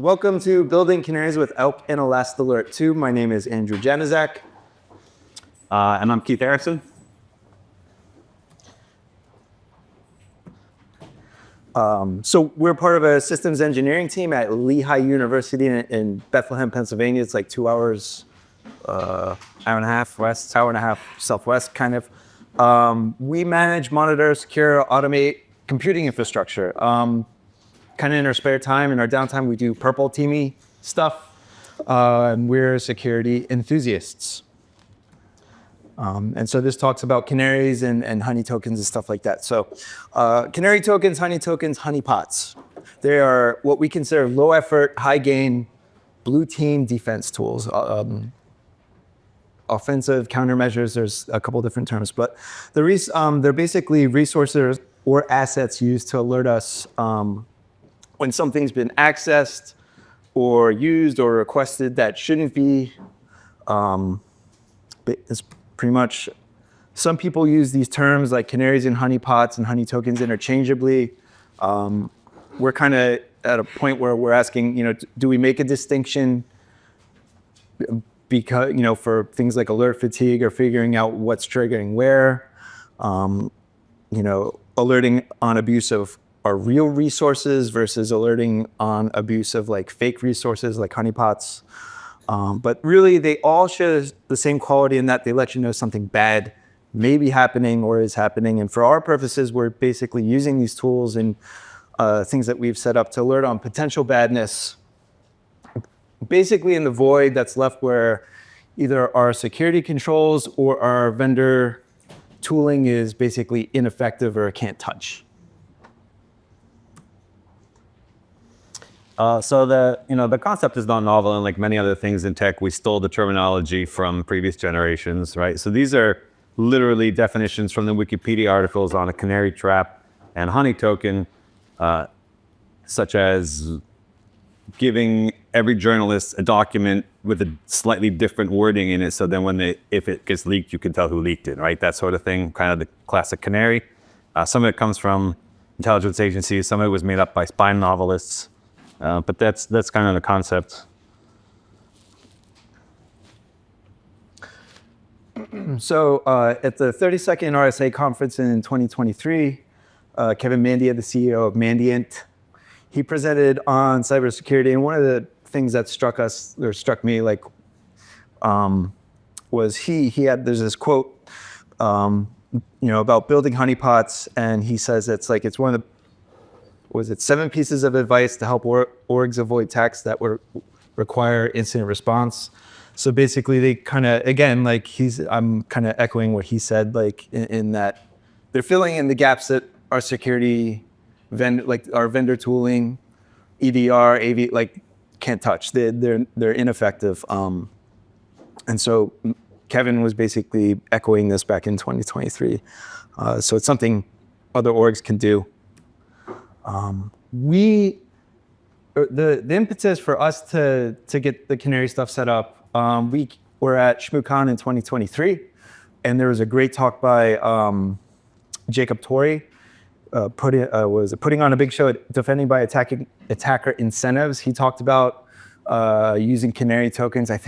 Welcome to Building Canaries with ELK and ElastAlert2. My name is Andrew Januszak. And I'm Keith Erekson. So we're part of a systems engineering team at Lehigh University in Bethlehem, Pennsylvania. It's like 2 hours, hour and a half west, hour and a half southwest, kind of. We manage, monitor, secure, automate computing infrastructure. Kind of in our spare time, in our downtime, we do purple teamy stuff. And we're security enthusiasts. And so this talks about canaries and honey tokens and stuff like that. So canary tokens, honey pots. They are what we consider low effort, high gain, blue team defense tools. Offensive countermeasures, there's a couple different terms, but they're basically resources or assets used to alert us when something's been accessed or used or requested that shouldn't be. It's pretty much, some people use these terms like canaries and honey pots and honey tokens interchangeably. We're kind of at a point where we're asking, do we make a distinction because, for things like alert fatigue or figuring out what's triggering where, alerting on abuse of our real resources versus alerting on abuse of like fake resources like honeypots. But really they all share the same quality in that they let you know something bad may be happening or is happening. And for our purposes, we're basically using these tools and things that we've set up to alert on potential badness, basically in the void that's left where either our security controls or our vendor tooling is basically ineffective or can't touch. So the concept is not novel, and like many other things in tech, we stole the terminology from previous generations, right? So these are literally definitions from the Wikipedia articles on a canary trap and honey token, such as giving every journalist a document with a slightly different wording in it, so then if it gets leaked, you can tell who leaked it, right? That sort of thing, kind of the classic canary. Some of it comes from intelligence agencies, some of it was made up by spy novelists. But that's kind of the concept. So at the 32nd RSA conference in 2023, Kevin Mandia, the CEO of Mandiant, he presented on cybersecurity. And one of the things that struck me was there's this quote, about building honeypots. And he says it's one of the 7 pieces of advice to help orgs avoid attacks that would require incident response. So basically they kind of, again, I'm kind of echoing what he said, in that they're filling in the gaps that our security our vendor tooling, EDR, AV, can't touch. They're ineffective. And so Kevin was basically echoing this back in 2023. So it's something other orgs can do. The impetus for us to get the canary stuff set up, we were at ShmooCon in 2023, and there was a great talk by Jacob Torrey, putting on a big show at Defending by Attacker Incentives. He talked about using canary tokens. I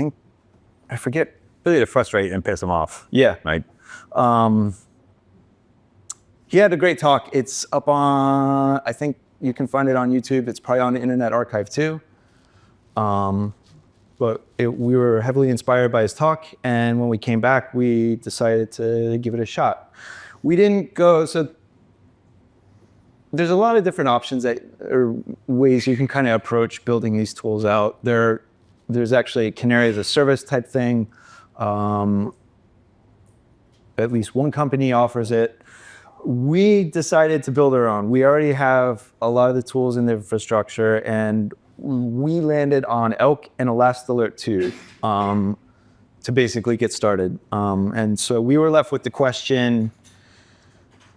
forget. Really to frustrate and piss them off. Yeah. Right. He had a great talk. It's up on, I think you can find it on YouTube. It's probably on the Internet Archive too. But we were heavily inspired by his talk. And when we came back, we decided to give it a shot. We didn't go, so there's a lot of different options or ways you can kind of approach building these tools out. There's actually a canary as a service type thing. At least one company offers it. We decided to build our own. We already have a lot of the tools in the infrastructure, and we landed on ELK and ElastAlert2 to basically get started. And so we were left with the question,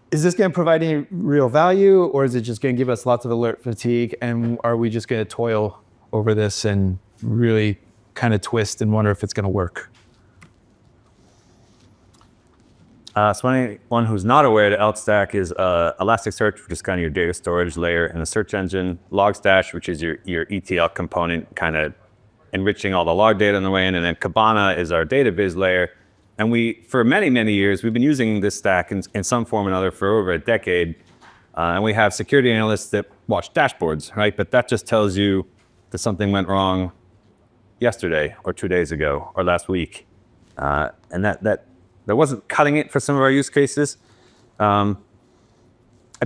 is this going to provide any real value, or is it just going to give us lots of alert fatigue, and are we just going to toil over this and really kind of twist and wonder if it's going to work? So anyone who's not aware, the ELK stack is ElastAlert2, which is kind of your data storage layer in the search engine, LogStash, which is your ETL component, kind of enriching all the log data on the way in, and then Kibana is our data viz layer. And for many, many years, we've been using this stack in some form or another for over a decade. And we have security analysts that watch dashboards, right? But that just tells you that something went wrong yesterday or 2 days ago or last week. And that wasn't cutting it for some of our use cases. I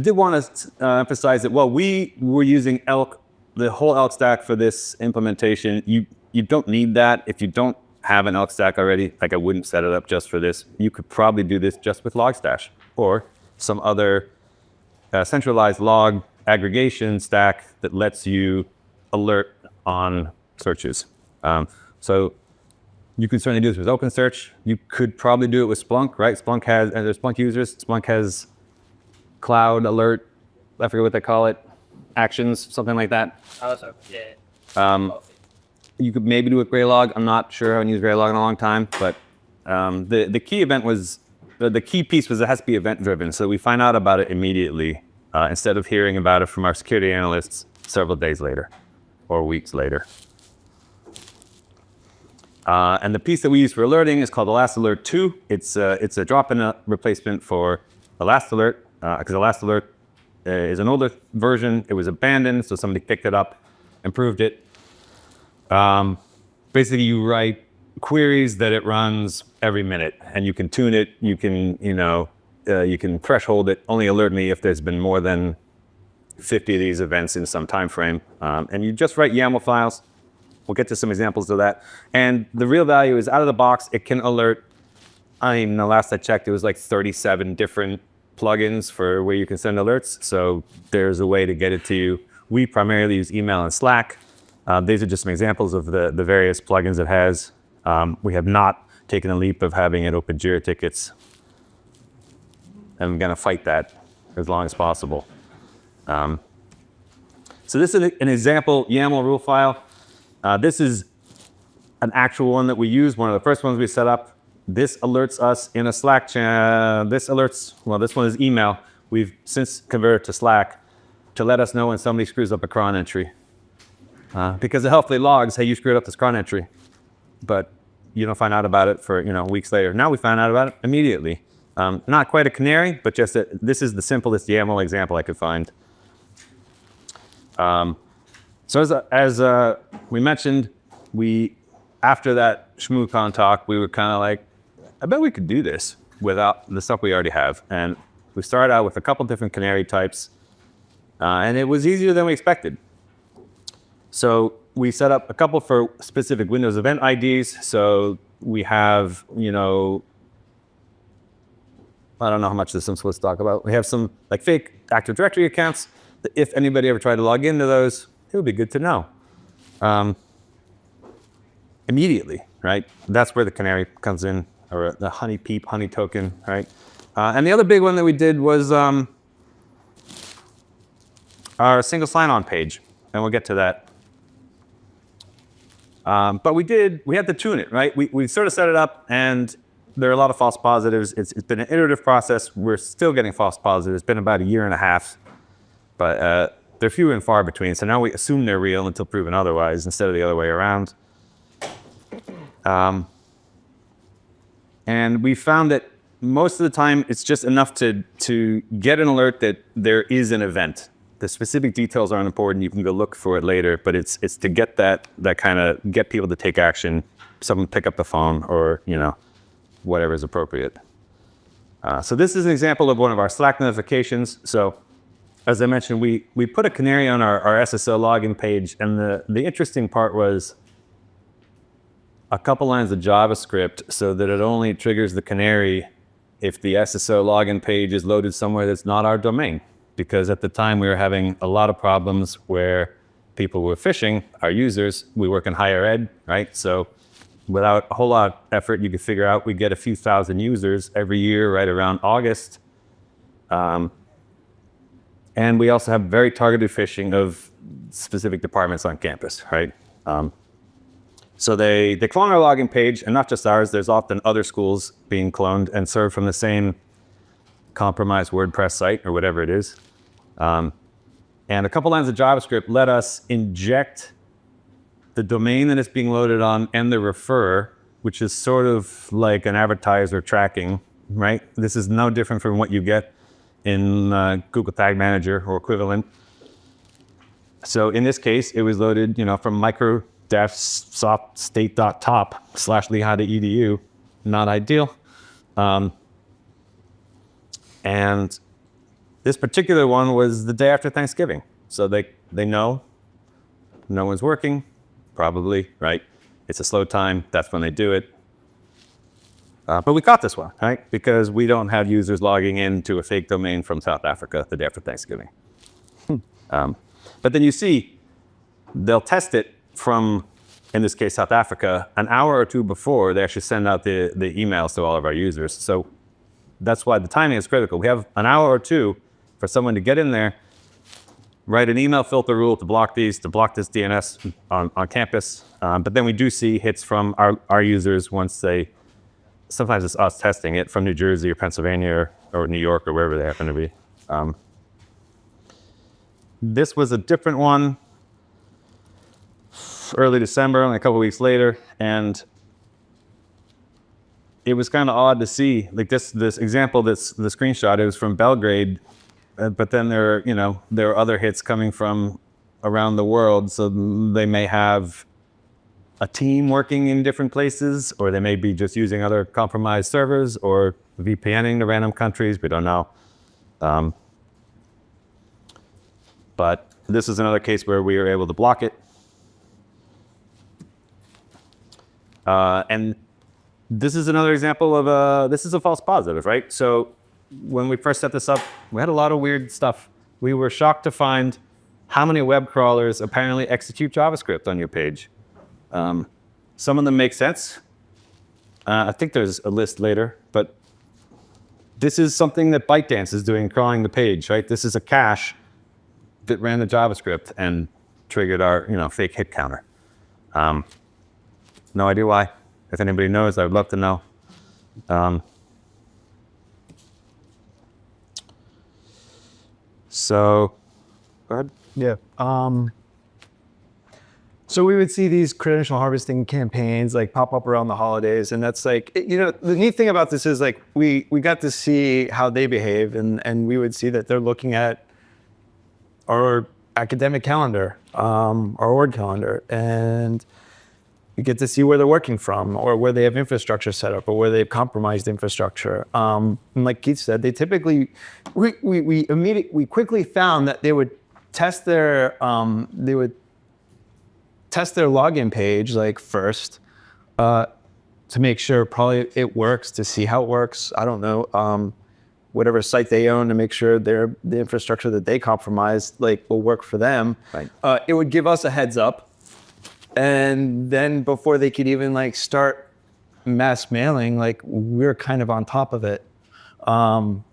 did want to emphasize that while we were using ELK, the whole ELK stack for this implementation, you don't need that. If you don't have an ELK stack already, like I wouldn't set it up just for this. You could probably do this just with LogStash or some other centralized log aggregation stack that lets you alert on searches. So you could certainly do this with OpenSearch. You could probably do it with Splunk, right? Splunk has, and there's Splunk users. Splunk has cloud alert, I forget what they call it, actions, something like that. Also, yeah. You could maybe do it with Graylog. I'm not sure. I haven't used Graylog in a long time, but the key event was, the key piece was it has to be event driven. So we find out about it immediately instead of hearing about it from our security analysts several days later or weeks later. And the piece that we use for alerting is called ElastAlert2. It's a drop-in replacement for ElastAlert, because ElastAlert is an older version. It was abandoned, so somebody picked it up, improved it. Basically, you write queries that it runs every minute, and you can tune it. You can, you can threshold it. Only alert me if there's been more than 50 of these events in some time frame. And you just write YAML files. We'll get to some examples of that. And the real value is out of the box, it can alert. I mean, the last I checked, it was like 37 different plugins for where you can send alerts. So there's a way to get it to you. We primarily use email and Slack. These are just some examples of the various plugins it has. We have not taken a leap of having it open Jira tickets. I'm going to fight that as long as possible. So this is an example YAML rule file. This is an actual one that we use, one of the first ones we set up. This alerts us in a Slack channel. This one is email. We've since converted to Slack to let us know when somebody screws up a cron entry. Because it helpfully logs, hey, you screwed up this cron entry. But you don't find out about it for weeks later. Now we found out about it immediately. Not quite a canary, but just that this is the simplest YAML example I could find. So as we mentioned, after that ShmooCon talk, we were kind of like, I bet we could do this without the stuff we already have. And we started out with a couple different canary types, and it was easier than we expected. So we set up a couple for specific Windows event IDs. So we have, I don't know how much this I'm supposed to talk about. We have some like fake Active Directory accounts that if anybody ever tried to log into those, it would be good to know. Immediately, right? That's where the canary comes in, or the honey token, right? And the other big one that we did was our single sign-on page, and we'll get to that. But we had to tune it, right? We sort of set it up, and there are a lot of false positives. It's been an iterative process. We're still getting false positives. It's been about 1.5 years, but they're few and far between. So now we assume they're real until proven otherwise, instead of the other way around. And we found that most of the time, it's just enough to get an alert that there is an event. The specific details aren't important. You can go look for it later, but it's to get that kind of get people to take action. Someone pick up the phone, or whatever is appropriate. So this is an example of one of our Slack notifications. So as I mentioned, we put a canary on our SSO login page, and the interesting part was a couple lines of JavaScript so that it only triggers the canary if the SSO login page is loaded somewhere that's not our domain. Because at the time we were having a lot of problems where people were phishing our users. We work in higher ed, right? So without a whole lot of effort, you could figure out we get a few thousand users every year right around August. And we also have very targeted phishing of specific departments on campus, right? So they clone our login page, and not just ours. There's often other schools being cloned and served from the same compromised WordPress site or whatever it is. And a couple lines of JavaScript let us inject the domain that it's being loaded on and the referrer, which is sort of like an advertiser tracking, right? This is no different from what you get in Google Tag Manager or equivalent. So in this case, it was loaded, from micro-state.top/lehigh.edu. Not ideal. And this particular one was the day after Thanksgiving. So they know no one's working, probably, right? It's a slow time. That's when they do it. But we caught this one, right? Because we don't have users logging into a fake domain from South Africa the day after Thanksgiving. But then you see, they'll test it from, in this case, South Africa, an hour or two before they actually send out the emails to all of our users. So that's why the timing is critical. We have an hour or two for someone to get in there, write an email filter rule to block this DNS on campus. But then we do see hits from our users once sometimes it's us testing it from New Jersey or Pennsylvania or New York or wherever they happen to be. This was a different one, early December, only a couple weeks later, and it was kind of odd to see, like this example, the screenshot, it was from Belgrade, but then there are other hits coming from around the world, so they may have a team working in different places, or they may be just using other compromised servers or VPNing to random countries. We don't know. But this is another case where we were able to block it. And this is another example of this is a false positive, right? So when we first set this up, we had a lot of weird stuff. We were shocked to find how many web crawlers apparently execute JavaScript on your page. Some of them make sense. I think there's a list later, but this is something that ByteDance is doing, crawling the page, right? This is a cache that ran the JavaScript and triggered our, fake hit counter. No idea why. If anybody knows, I would love to know. So, go ahead. Yeah. So we would see these credential harvesting campaigns like pop up around the holidays, and that's like, the neat thing about this is like we got to see how they behave, and we would see that they're looking at our academic calendar, our org calendar, and you get to see where they're working from, or where they have infrastructure set up, or where they've compromised infrastructure. And like Keith said, they typically, we quickly found that they would test their login page like first to make sure probably it works, to see how it works. I don't know, whatever site they own, to make sure the infrastructure that they compromised will work for them. Right. It would give us a heads up. And then before they could even start mass mailing, we're kind of on top of it. So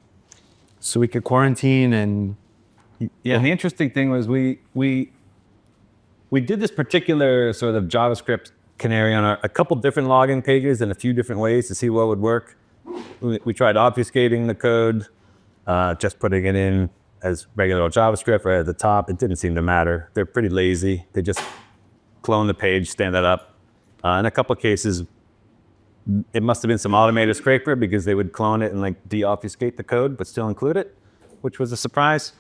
we could quarantine and. Yeah, and the interesting thing was we did this particular sort of JavaScript canary on a couple different login pages in a few different ways to see what would work. We tried obfuscating the code, just putting it in as regular old JavaScript right at the top. It didn't seem to matter. They're pretty lazy. They just clone the page, stand that up. In a couple of cases, it must have been some automated scraper because they would clone it and de-obfuscate the code, but still include it, which was a surprise.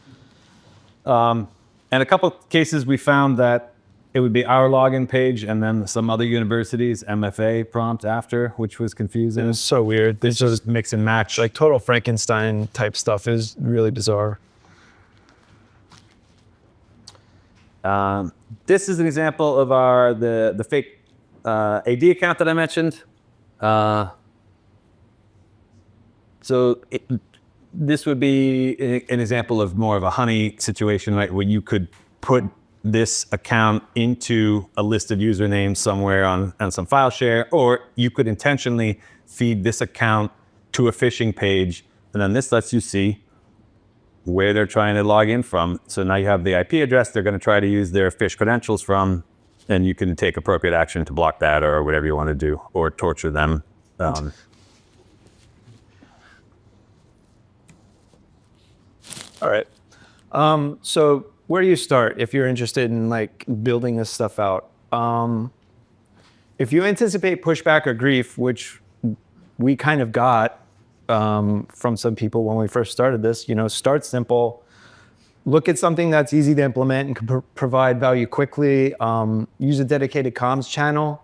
And a couple of cases we found that it would be our login page and then some other universities' MFA prompt after, which was confusing. It was so weird. They just mix and match, total Frankenstein type stuff. It was really bizarre. This is an example of the fake AD account that I mentioned. This would be an example of more of a honey situation, right, where you could put this account into a list of usernames somewhere on some file share, or you could intentionally feed this account to a phishing page, and then this lets you see where they're trying to log in from. So now you have the IP address they're going to try to use their phish credentials from, and you can take appropriate action to block that or whatever you want to do, or torture them. All right. So where do you start if you're interested in like building this stuff out? If you anticipate pushback or grief, which we kind of got from some people when we first started this, start simple. Look at something that's easy to implement and can provide value quickly. Use a dedicated comms channel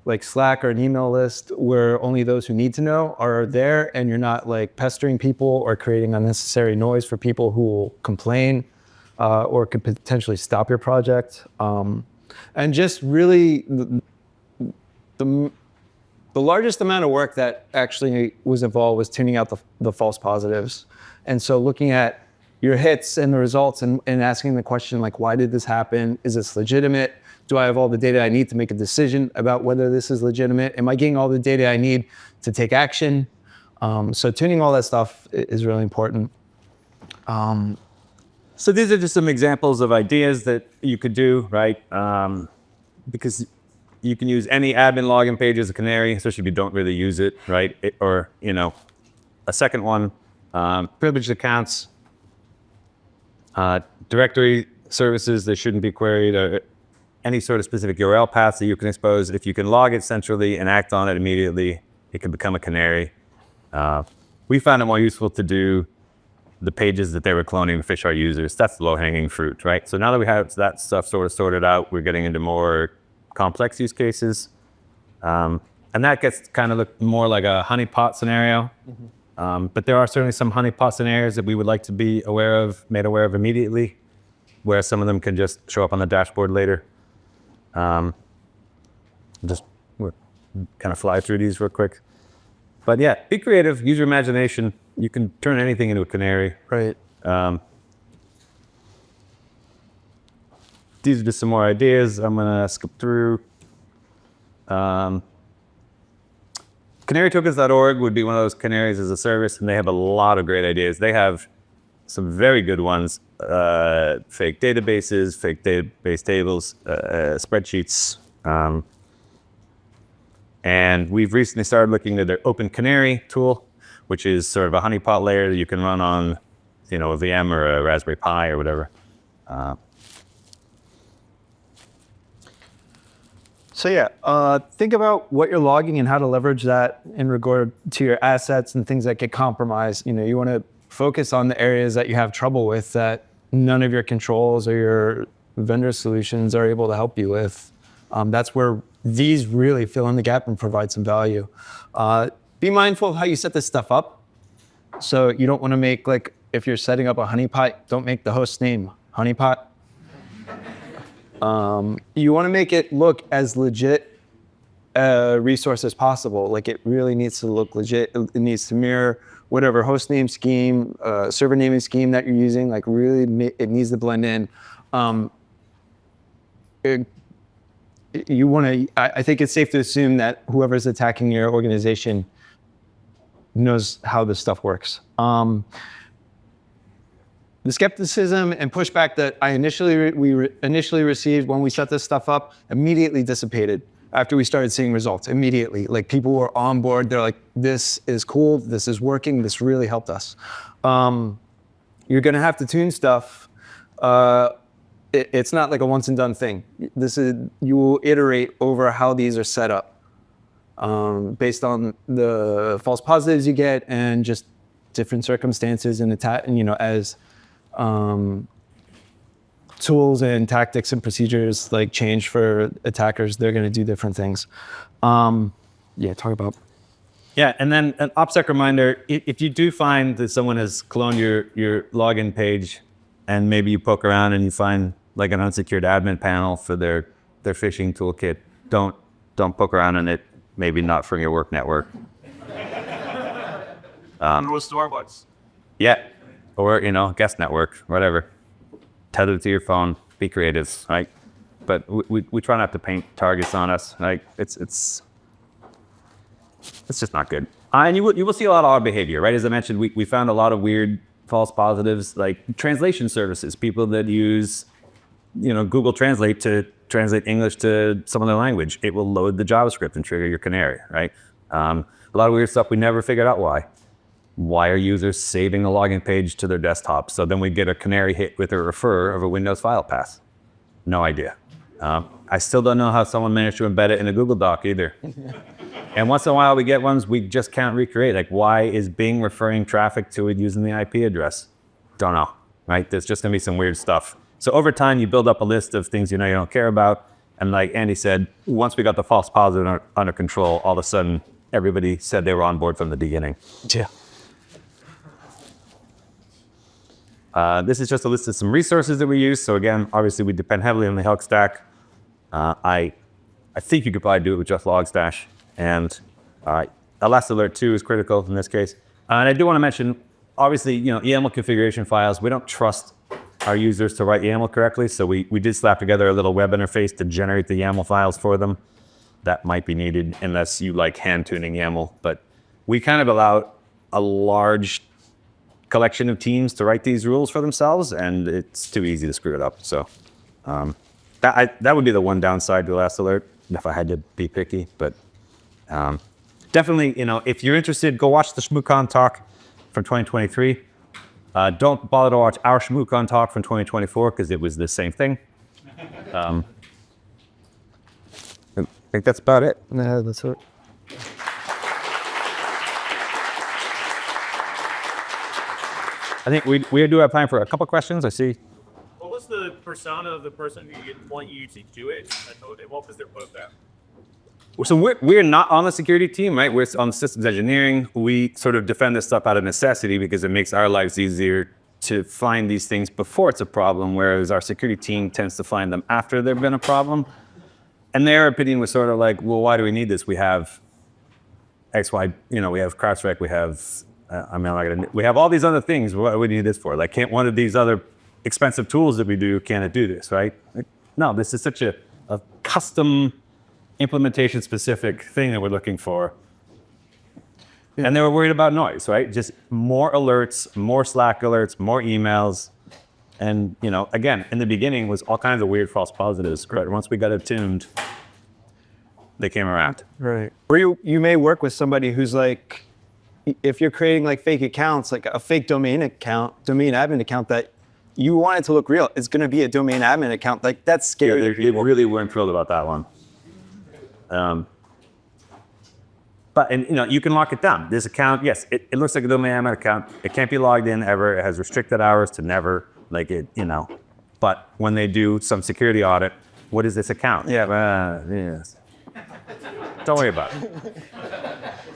like Slack or an email list where only those who need to know are there, and you're not like pestering people or creating unnecessary noise for people who will complain or could potentially stop your project. And just really the largest amount of work that actually was involved was tuning out the false positives. And so looking at your hits and the results and asking the question, like, why did this happen? Is this legitimate? Do I have all the data I need to make a decision about whether this is legitimate? Am I getting all the data I need to take action? So tuning all that stuff is really important. So these are just some examples of ideas that you could do, right? Because you can use any admin login page as a canary, especially if you don't really use it, right? Or, a second one, privileged accounts, directory services that shouldn't be queried, or any sort of specific URL paths that you can expose. If you can log it centrally and act on it immediately, it can become a canary. We found it more useful to do the pages that they were cloning to phish our users. That's the low-hanging fruit, right? So now that we have that stuff sort of sorted out, we're getting into more complex use cases. And that gets kind of look more like a honeypot scenario. But there are certainly some honeypot scenarios that we would like to be made aware of immediately, where some of them can just show up on the dashboard later. We'll kind of fly through these real quick. But yeah, be creative, use your imagination. You can turn anything into a canary. Right. These are just some more ideas. I'm gonna skip through. CanaryTokens.org would be one of those canaries as a service, and they have a lot of great ideas. They have some very good ones. Fake databases, fake database tables, spreadsheets. And we've recently started looking at their Open Canary tool, which is sort of a honeypot layer that you can run on, a VM or a Raspberry Pi or whatever. So yeah, think about what you're logging and how to leverage that in regard to your assets and things that get compromised. You want to focus on the areas that you have trouble with that none of your controls or your vendor solutions are able to help you with. That's where these really fill in the gap and provide some value. Be mindful of how you set this stuff up. So you don't want to make, like, if you're setting up a honeypot, don't make the host name honeypot. You want to make it look as legit a resource as possible. Like, it really needs to look legit. It needs to mirror whatever host name scheme, server naming scheme that you're using. Like, really, it needs to blend in. I think it's safe to assume that whoever's attacking your organization knows how this stuff works. The skepticism and pushback that we initially received when we set this stuff up immediately dissipated after we started seeing results. Immediately, like, people were on board. They're like, "This is cool. This is working. This really helped us." You're gonna have to tune stuff. It's not like a once and done thing. You will iterate over how these are set up based on the false positives you get and just different circumstances and as tools and tactics and procedures like change for attackers, they're going to do different things. Talk about. Yeah, and then an OPSEC reminder, if you do find that someone has cloned your login page and maybe you poke around and you find like an unsecured admin panel for their phishing toolkit, don't poke around in it, maybe not from your work network. Starbucks. Yeah, or guest network, whatever. Tether it to your phone. Be creative, right? But we try not to paint targets on us. Like, it's just not good. And you will see a lot of odd behavior, right? As I mentioned, we found a lot of weird false positives, like translation services. People that use Google Translate to translate English to some other language. It will load the JavaScript and trigger your canary, right? A lot of weird stuff we never figured out why. Why are users saving a login page to their desktop? So then we get a canary hit with a refer of a Windows file path. No idea. I still don't know how someone managed to embed it in a Google Doc either. And once in a while we get ones we just can't recreate. Like, why is Bing referring traffic to it using the IP address? Don't know, right? There's just gonna be some weird stuff. So over time, you build up a list of things you know you don't care about. And like Andy said, once we got the false positive under control, all of a sudden, everybody said they were on board from the beginning. Yeah. This is just a list of some resources that we use. So again, obviously we depend heavily on the ELK stack. I think you could probably do it with just Logstash. And ElastAlert2 is critical in this case. And I do want to mention, obviously, YAML configuration files, we don't trust our users to write YAML correctly. So we did slap together a little web interface to generate the YAML files for them. That might be needed unless you like hand tuning YAML. But we kind of allow a large collection of teams to write these rules for themselves, and it's too easy to screw it up. So that would be the one downside to ElastAlert if I had to be picky. But definitely, if you're interested, go watch the ShmooCon talk from 2023. Don't bother to watch our ShmooCon talk from 2024 because it was the same thing. I think that's about it. No, that's it. I think we do have time for a couple questions. I see. What was the persona of the person who you'd want you to do it? What was their quote there? So we're not on the security team, right? We're on systems engineering. We sort of defend this stuff out of necessity because it makes our lives easier to find these things before it's a problem, whereas our security team tends to find them after there've been a problem. And their opinion was sort of like, well, why do we need this? We have X, Y, we have CrowdStrike, we have, we have all these other things. What do we need this for? Like, can't one of these other expensive tools that we do, can it do this, right? Like, no, this is such a custom implementation specific thing that we're looking for. Yeah. And they were worried about noise, right? Just more alerts, more Slack alerts, more emails. And, again, in the beginning was all kinds of weird false positives. But once we got it tuned, they came around. Right. Or you may work with somebody who's like, if you're creating like fake accounts, like a fake domain admin account that you want it to look real, it's going to be a domain admin account. Like, that's scary. Yeah, they really weren't thrilled about that one. But you can lock it down. This account, yes, it looks like a domain admin account. It can't be logged in ever. It has restricted hours to never, But when they do some security audit, what is this account? Yeah, yes. Don't worry about it.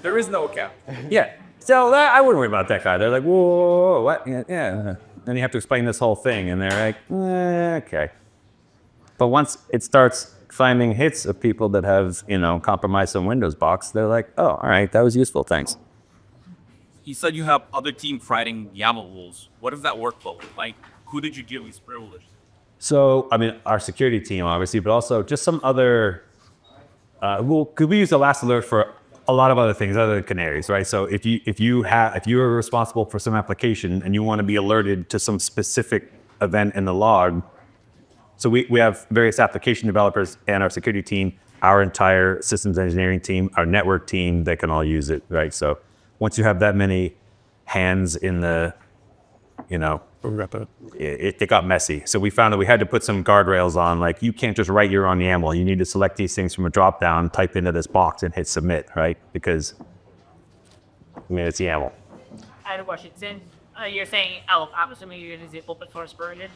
There is no account. Yeah. So I wouldn't worry about that guy. They're like, whoa, what? Yeah. Then you have to explain this whole thing, and they're like, okay. But once it starts finding hits of people that have, compromised some Windows box, they're like, oh, all right, that was useful, thanks. You said you have other teams writing YAML rules. What does that workflow look like? Who did you deal with privileged? So, our security team, obviously, but also just some other, could we use ElastAlert for a lot of other things other than canaries, right? So if you're responsible for some application and you want to be alerted to some specific event in the log, so we have various application developers and our security team, our entire systems engineering team, our network team, they can all use it, right? So once you have that many hands in the, it got messy. So we found that we had to put some guardrails on, like, you can't just write your own YAML. You need to select these things from a dropdown, type into this box and hit submit, right? Because, it's YAML. I had a question. Since you're saying ELK, I'm assuming you're going to use open source version?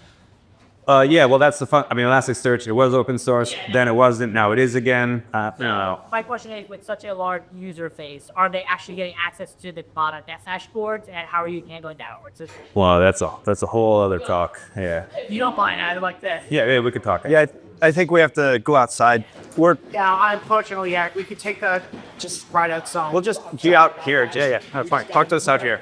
Yeah, well, that's the fun. Elasticsearch, it was open source, then it wasn't, now it is again. My question is, with such a large user base, are they actually getting access to the product dashboards, and how are you handling that? Well, that's a whole other talk. Yeah. If you don't mind, I'd like that. Yeah, we could talk. Yeah, I think we have to go outside. Yeah, unfortunately, yeah, we could take just right outside. We'll just be out here. Yeah, fine. Talk to us out here.